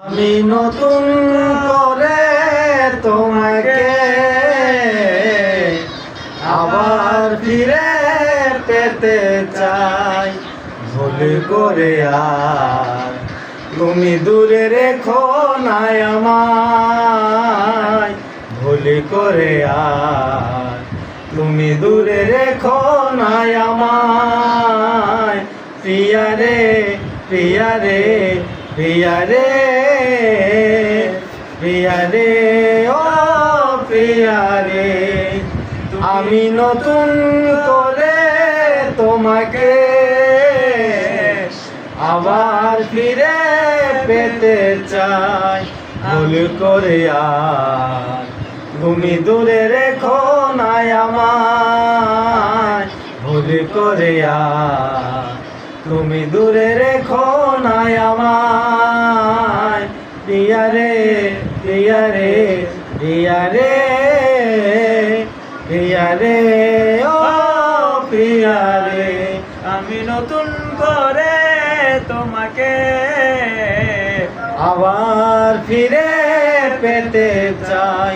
আমি নতুন করে তোমাকে আবার ফিরে পেতে চাই। ভুল করে আর তুমি দূরে রেখো না আমায়। ভুল করে আর তুমি দূরে রেখো না আমায়। প্রিয়া রে প্রিয়া রে প্রিয়া রে প্রিয়া রে ও প্রিয়া রে, আমি নতুন করে তোমাকে আবার ফিরে পেতে চাই। ভুল করে আর তুমি দূরে রেখো না আমায়। ভুল করে আর তুমি দূরে রেখো না আমায়। প্রিয়া রে প্রিয়া রে প্রিয়া রে প্রিয়া রে ও প্রিয়া রে, আমি নতুন করে তোমাকে আবার ফিরে পেতে চাই।